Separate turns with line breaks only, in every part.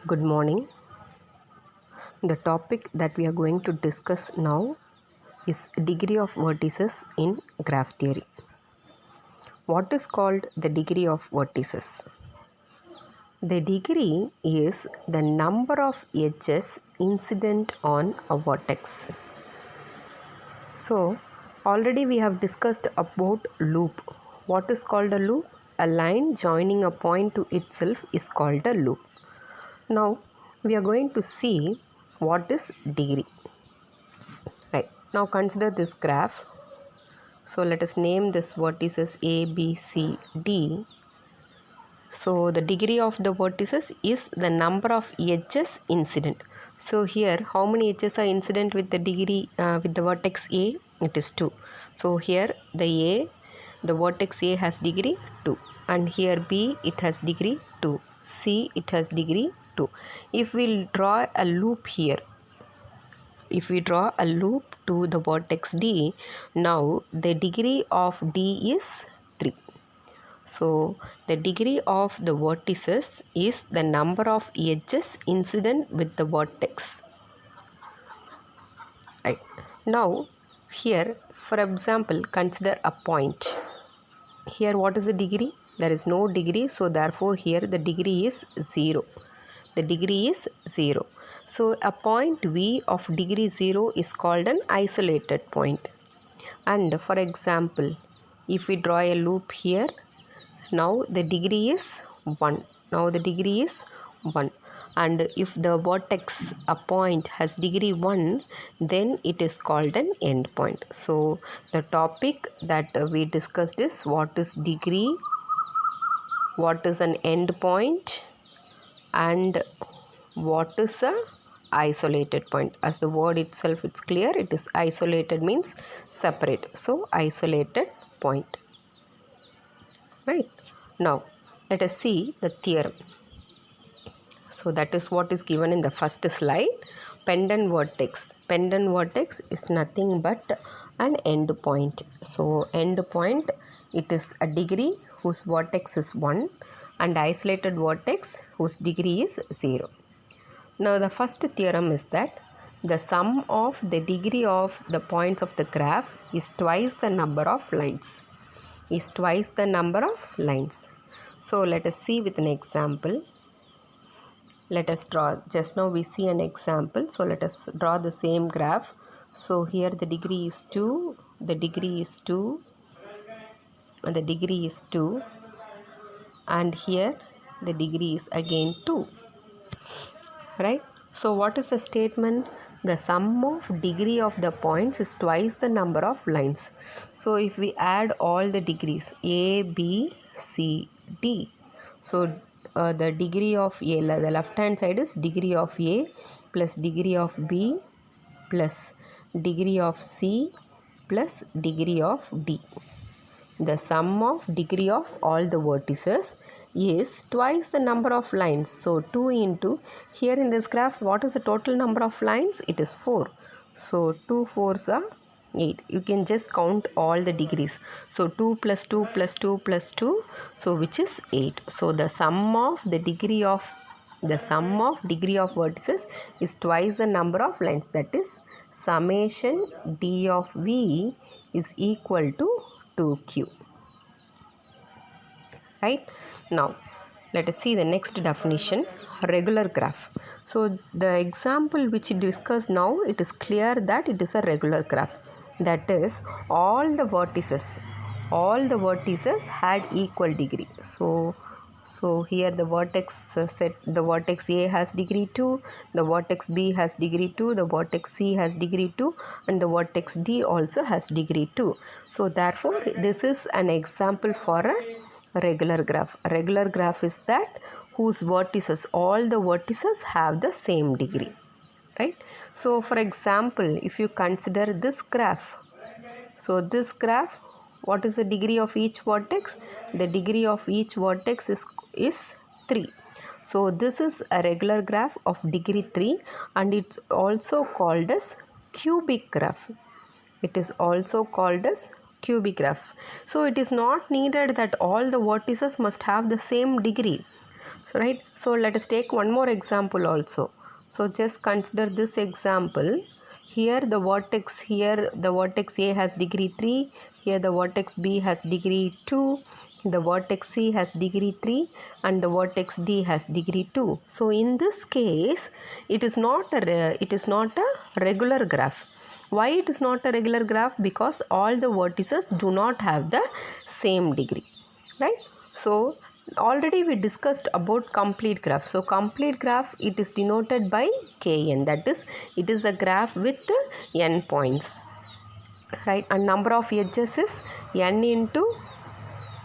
Good morning. The topic that we are going to discuss now is degree of vertices in graph theory. What is called the degree of vertices? The degree is the number of edges incident on a vertex. So, already we have discussed about loop. What is called a loop? A line joining a point to itself is called a loop. Now, we are going to see what is degree. Right. Now consider this graph. So let us name this vertices A, B, C, D. So the degree of the vertices is the number of edges incident. So here how many edges are incident with the degree with the vertex A? It is 2. So here the vertex A has degree 2, and here B it has degree 2, C it has degree 2. If we draw a loop here, if we draw a loop to the vertex D, now the degree of D is 3. So the degree of the vertices is the number of edges incident with the vertex. Right. Now here, for example, consider a point. Here what is the degree? There is no degree, so therefore here the degree is 0. The degree is 0. So a point V of degree 0 is called an isolated point. And for example, if we draw a loop here, now the degree is 1. Now the degree is 1. And if the vertex, a point, has degree 1, then it is called an end point. So the topic that we discussed is what is degree, what is an end point, and what is a isolated point. As the word itself, it's clear, it is isolated means separate. So isolated point. Right. Now let us see the theorem. So that is what is given in the first slide. Pendant vertex. Pendant vertex is nothing but an end point. So end point, it is a degree whose vertex is 1, and isolated vertex whose degree is 0. Now the first theorem is that the sum of the degree of the points of the graph is twice the number of lines. So let us see with an example. Let us draw. Just now we see an example. So let us draw the same graph. So here the degree is 2, the degree is 2, and the degree is 2, and here the degree is again 2. Right? So what is the statement? The sum of degree of the points is twice the number of lines. So if we add all the degrees A, B, C, D, so the degree of A, the left hand side is degree of A plus degree of B plus degree of C plus degree of D. The sum of degree of all the vertices is twice the number of lines. So 2 into, here in this graph, what is the total number of lines? It is 4. So 2 4s are 8. You can just count all the degrees. So 2 plus 2 plus 2 plus 2, so which is 8. So the sum of degree of vertices is twice the number of lines. That is, summation D of V is equal to 2Q. Right? Now let us see the next definition, regular graph. So the example which we discussed now, it is clear that it is a regular graph. That is, all the vertices had equal degree. So here the vertex the vertex A has degree 2, the vertex B has degree 2, the vertex C has degree 2, and the vertex D also has degree 2. So therefore this is an example for a regular graph. A regular graph is that whose vertices, all the vertices have the same degree. Right? So for example, if you consider this graph, so this graph, what is the degree of each vertex? The degree of each vertex is 3. So this is a regular graph of degree 3, and it's also called as cubic graph. It is also called as cubic graph. So it is not needed that all the vertices must have the same degree. So right, so let us take one more example also. So just consider this example. Here the vertex A has degree 3, here the vertex B has degree 2, the vertex C has degree 3 and the vertex D has degree 2. So in this case it is not a regular graph. Why it is not a regular graph? Because all the vertices do not have the same degree, right? So already we discussed about complete graph. So complete graph, it is denoted by Kn, that is it is a graph with n points, right? And number of edges is n into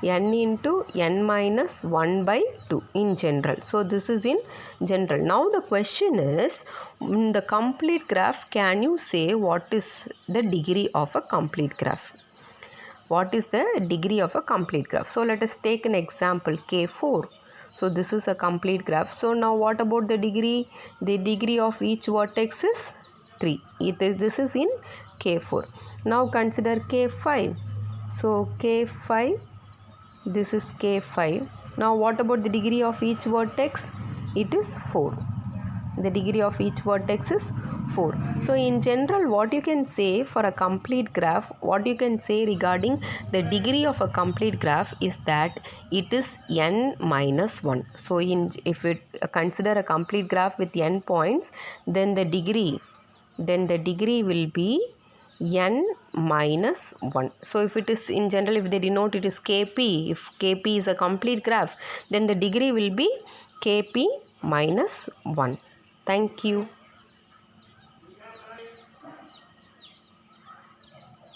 n minus 1 by 2 in general. So this is in general. Now the question is, in the complete graph, can you say what is the degree of a complete graph? What is the degree of a complete graph? So let us take an example, K4. So this is a complete graph. So now what about the degree? The degree of each vertex is 3. This is in K4. Now consider K5. So K5, this is K5. Now what about the degree of each vertex? It is 4. The degree of each vertex is 4. So in general, what you can say for a complete graph, what you can say regarding the degree of a complete graph is that it is n minus 1. So if we consider a complete graph with n points, then the degree will be n minus 1. So if it is in general, if they denote it is Kp, if Kp is a complete graph, then the degree will be Kp minus 1. Thank you.